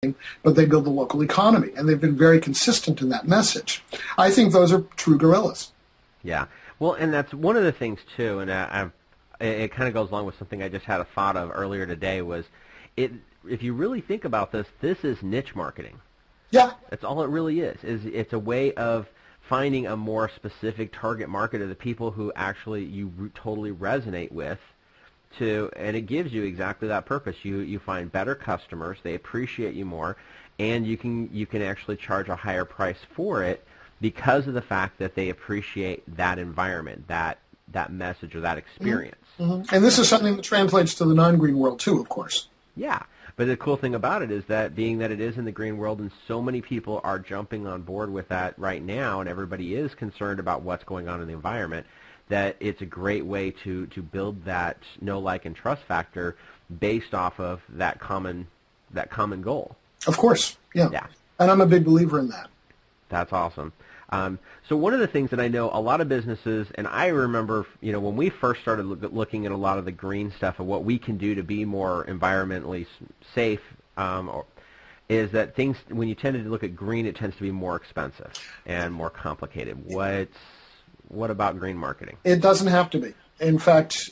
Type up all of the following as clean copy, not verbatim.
but they build the local economy, and they've been very consistent in that message. I think those are true guerrillas. Yeah. Well, and that's one of the things, too, and it kind of goes along with something I just had a thought of earlier today, was if you really think about this is niche marketing. Yeah. That's all it really is. It's a way of finding a more specific target market of the people who actually you totally resonate with, and it gives you exactly that purpose. You find better customers, they appreciate you more, and you can actually charge a higher price for it because of the fact that they appreciate that environment, that message or that experience. Mm-hmm. And this is something that translates to the non-green world too, of course. Yeah. But the cool thing about it is that being that it is in the green world and so many people are jumping on board with that right now and everybody is concerned about what's going on in the environment, that it's a great way to build that know, like, and trust factor based off of that common goal. Of course, yeah. And I'm a big believer in that. That's awesome. So one of the things that I know a lot of businesses, and I remember, when we first started looking at a lot of the green stuff and what we can do to be more environmentally safe, is that things, when you tend to look at green, it tends to be more expensive and more complicated. What about green marketing? It doesn't have to be. In fact,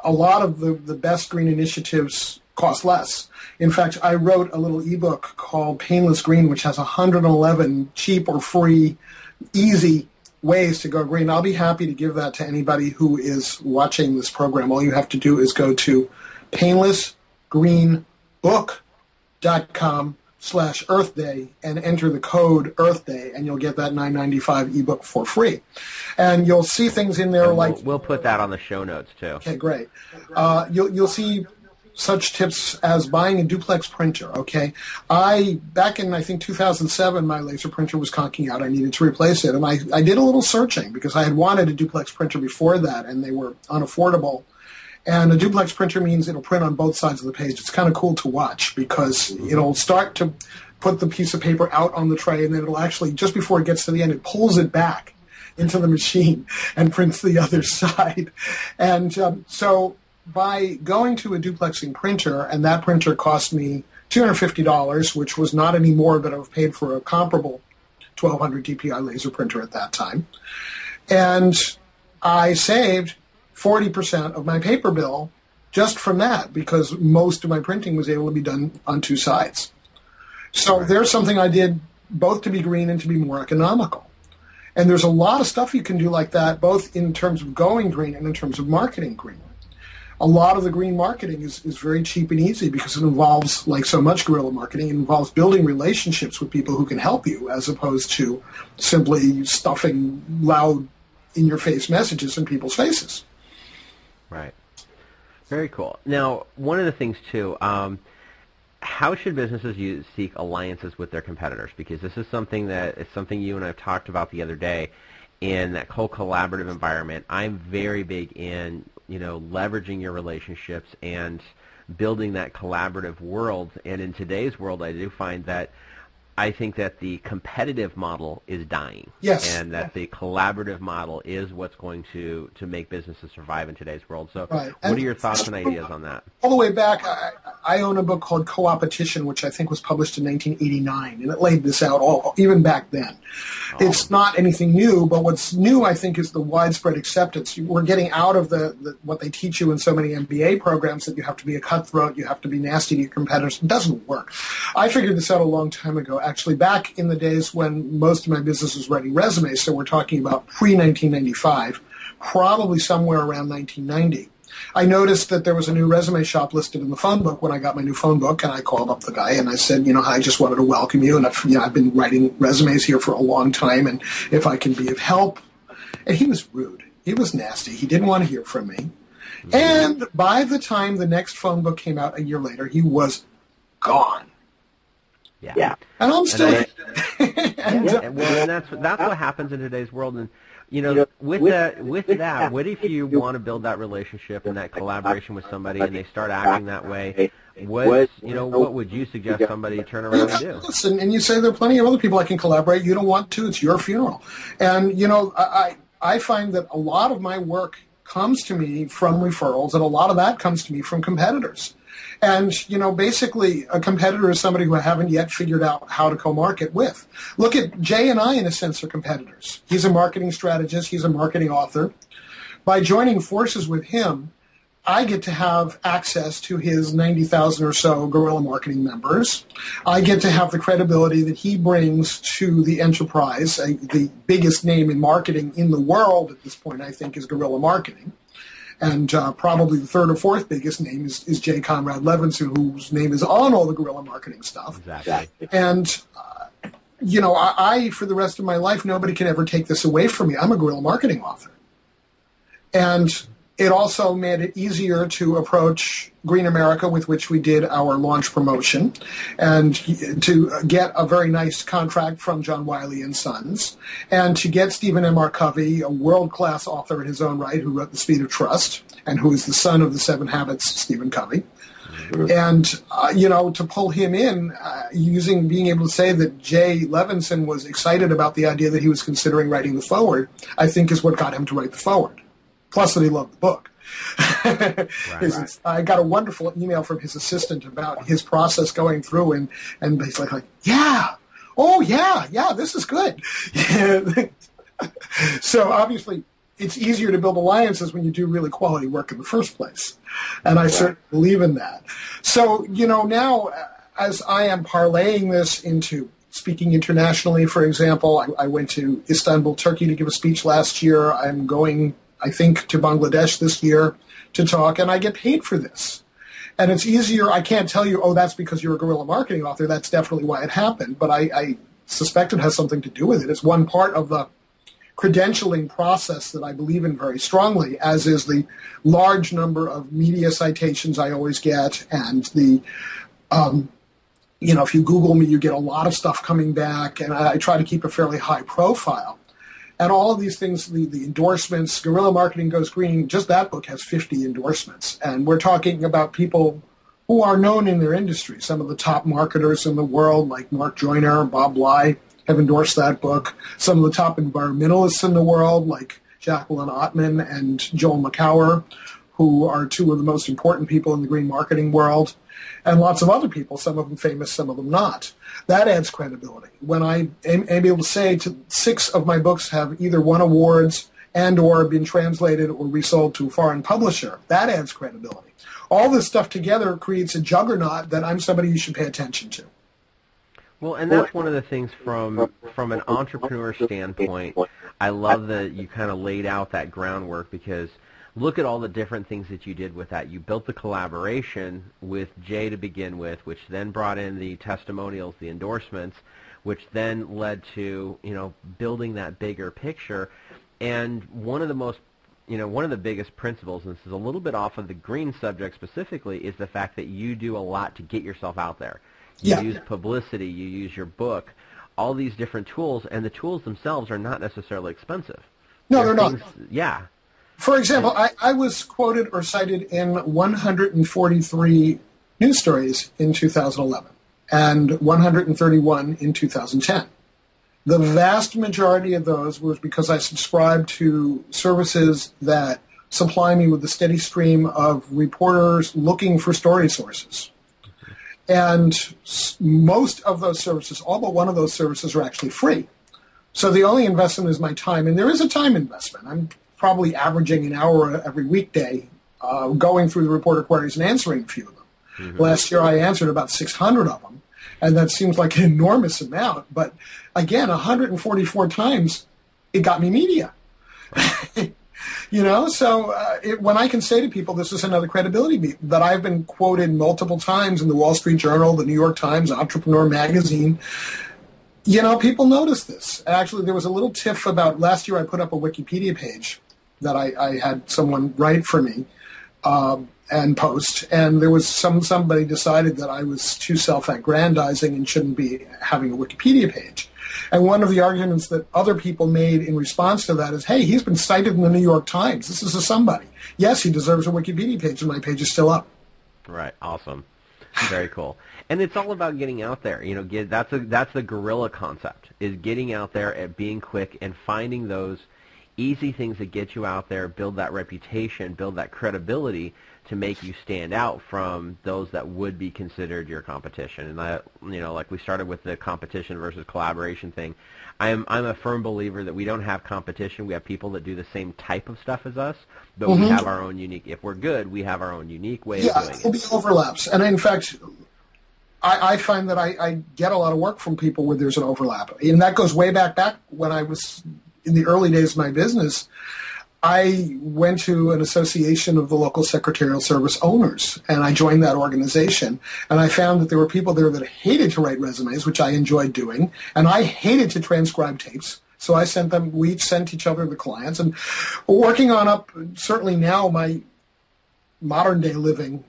a lot of the best green initiatives cost less. In fact, I wrote a little ebook called Painless Green, which has 111 cheap or free, easy ways to go green. I'll be happy to give that to anybody who is watching this program. All you have to do is go to painlessgreenbook.com/Earth Day and enter the code Earth Day, and you'll get that $9.95 ebook for free. And you'll see things in there like... We'll put that on the show notes, too. Okay, great. You'll see such tips as buying a duplex printer, okay? Back in, I think, 2007, my laser printer was conking out. I needed to replace it, and I did a little searching because I had wanted a duplex printer before that, and they were unaffordable. And a duplex printer means it'll print on both sides of the page. It's kind of cool to watch because it'll start to put the piece of paper out on the tray, and then it'll actually, just before it gets to the end, it pulls it back into the machine and prints the other side. And so by going to a duplexing printer, and that printer cost me $250, which was not any more, but I've paid for a comparable 1200 DPI laser printer at that time. And I saved 40% of my paper bill just from that, because most of my printing was able to be done on two sides. So there's something I did both to be green and to be more economical. And there's a lot of stuff you can do like that, both in terms of going green and in terms of marketing green. A lot of the green marketing is very cheap and easy because it involves, like so much guerrilla marketing, it involves building relationships with people who can help you as opposed to simply stuffing loud, in-your-face messages in people's faces. Right. Very cool. Now, one of the things, too, how should businesses seek alliances with their competitors? Because this is something you and I have talked about the other day in that whole collaborative environment. I'm very big in leveraging your relationships and building that collaborative world. And in today's world, I do find that I think that the competitive model is dying. Yes. And that the collaborative model is what's going to make businesses survive in today's world. So what are your thoughts and ideas on that? All the way back, I own a book called Co-opetition, which I think was published in 1989, and it laid this out even back then. Awesome. It's not anything new, but what's new, I think, is the widespread acceptance. We're getting out of what they teach you in so many MBA programs that you have to be a cutthroat, you have to be nasty to your competitors. It doesn't work. I figured this out a long time ago, actually back in the days when most of my business was writing resumes, so we're talking about pre-1995, probably somewhere around 1990. I noticed that there was a new resume shop listed in the phone book when I got my new phone book, and I called up the guy and I said, I just wanted to welcome you, and I've been writing resumes here for a long time, and if I can be of help. And he was rude. He was nasty. He didn't want to hear from me. Mm-hmm. And by the time the next phone book came out a year later, he was gone. Yeah. And I'm still here. And that's what happens in today's world. And with that, what if you want to build that relationship and that collaboration with somebody, and they start acting that way? What would you suggest somebody turn around and do? Listen, and you say there are plenty of other people I can collaborate. You don't want to; it's your funeral. And I find that a lot of my work comes to me from referrals, and a lot of that comes to me from competitors. And, basically a competitor is somebody who I haven't yet figured out how to co-market with. Look at Jay and I, in a sense, are competitors. He's a marketing strategist. He's a marketing author. By joining forces with him, I get to have access to his 90,000 or so guerrilla marketing members. I get to have the credibility that he brings to the enterprise. The biggest name in marketing in the world at this point, I think, is guerrilla marketing. And probably the third or fourth biggest name is J. Conrad Levinson, whose name is on all the guerrilla marketing stuff. Exactly. And, I, for the rest of my life, nobody can ever take this away from me. I'm a guerrilla marketing author. And it also made it easier to approach Green America, with which we did our launch promotion, and to get a very nice contract from John Wiley and Sons, and to get Stephen M. R. Covey, a world-class author in his own right, who wrote The Speed of Trust, and who is the son of the Seven Habits, Stephen Covey. And, to pull him in, being able to say that Jay Levinson was excited about the idea that he was considering writing the foreword, I think is what got him to write the foreword. Plus that he loved the book. Right. I got a wonderful email from his assistant about his process going through, and he's like, yeah, oh, yeah, this is good. So obviously it's easier to build alliances when you do really quality work in the first place. And I certainly believe in that. So, now as I am parlaying this into speaking internationally, for example, I went to Istanbul, Turkey to give a speech last year. I'm going, I think, to Bangladesh this year to talk, and I get paid for this. And it's easier. I can't tell you, that's because you're a guerrilla marketing author. That's definitely why it happened. But I suspect it has something to do with it. It's one part of the credentialing process that I believe in very strongly, as is the large number of media citations I always get. And the, if you Google me, you get a lot of stuff coming back. And I try to keep a fairly high profile. And all of these things, the endorsements, Guerrilla Marketing Goes Green, just that book has 50 endorsements. And we're talking about people who are known in their industry. Some of the top marketers in the world, like Mark Joyner, Bob Bly, have endorsed that book. Some of the top environmentalists in the world, like Jacqueline Ottman and Joel McCower, who are two of the most important people in the green marketing world. And lots of other people, some of them famous, some of them not. That adds credibility. When I am able to say 6 of my books have either won awards and or been translated or resold to a foreign publisher, that adds credibility. All this stuff together creates a juggernaut that I'm somebody you should pay attention to. Well, and that's one of the things from an entrepreneur standpoint. I love that you kind of laid out that groundwork, because look at all the different things that you did with that. You built the collaboration with Jay to begin with, which then brought in the testimonials, the endorsements, which then led to, building that bigger picture. And one of the biggest principles, and this is a little bit off of the green subject specifically, is the fact that you do a lot to get yourself out there. You use publicity, you use your book, all these different tools, and the tools themselves are not necessarily expensive. No, they're not. Yeah. For example, I was quoted or cited in 143 news stories in 2011 and 131 in 2010. The vast majority of those was because I subscribed to services that supply me with a steady stream of reporters looking for story sources. And most of those services, all but one of those services, are actually free. So the only investment is my time. And there is a time investment. I'm probably averaging an hour every weekday going through the reporter queries and answering a few of them. Mm-hmm. Last year I answered about 600 of them. And that seems like an enormous amount. But again, 144 times, it got me media. So when I can say to people, this is another credibility that I've been quoted multiple times in the Wall Street Journal, the New York Times, Entrepreneur Magazine, people notice this. Actually, there was a little tiff about last year I put up a Wikipedia page that I had someone write for me and post, and there was somebody decided that I was too self-aggrandizing and shouldn't be having a Wikipedia page. And one of the arguments that other people made in response to that is, hey, he's been cited in the New York Times. This is a somebody. Yes, he deserves a Wikipedia page, and my page is still up. Right. Awesome. Very cool. And it's all about getting out there. That's the guerrilla concept, is getting out there and being quick and finding those easy things that get you out there, build that reputation, build that credibility to make you stand out from those that would be considered your competition. And that, like we started with the competition versus collaboration thing. I'm a firm believer that we don't have competition. We have people that do the same type of stuff as us, but we have our own unique. If we're good, we have our own unique way of doing it. Yeah, there'll be overlaps. And in fact, I find that I get a lot of work from people where there's an overlap. And that goes way back when I was in the early days of my business. I went to an association of the local secretarial service owners, and I joined that organization. And I found that there were people there that hated to write resumes, which I enjoyed doing, and I hated to transcribe tapes. So I sent them, we each sent each other the clients. And working on up, certainly now my modern day living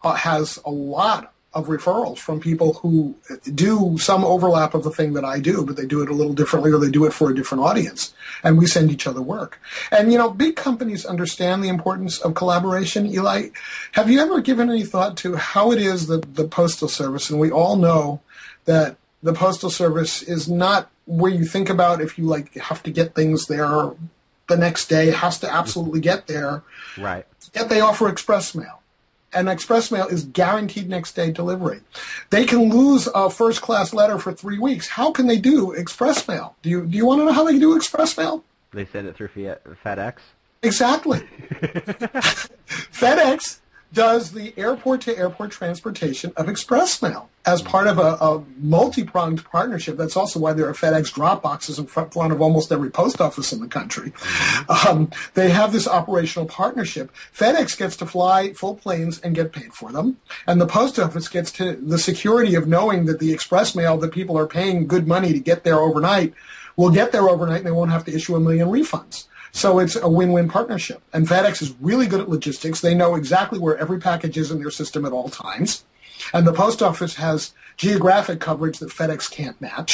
has a lot of referrals from people who do some overlap of the thing that I do, but they do it a little differently or they do it for a different audience. And we send each other work. And, big companies understand the importance of collaboration. Eli, have you ever given any thought to how it is that the Postal Service, and we all know that the Postal Service is not where you think about if you have to get things there the next day, it has to absolutely get there. Right. Yet they offer express mail. And express mail is guaranteed next day delivery. They can lose a first-class letter for 3 weeks. How can they do express mail? Do you want to know how they do express mail? They send it through FedEx? Exactly. FedEx does the airport-to-airport transportation of express mail as part of a multi-pronged partnership. That's also why there are FedEx drop boxes in front of almost every post office in the country. They have this operational partnership. FedEx gets to fly full planes and get paid for them, and the post office gets to the security of knowing that the express mail that people are paying good money to get there overnight will get there overnight, and they won't have to issue 1 million refunds. So it's a win-win partnership. And FedEx is really good at logistics. They know exactly where every package is in their system at all times. And the post office has geographic coverage that FedEx can't match.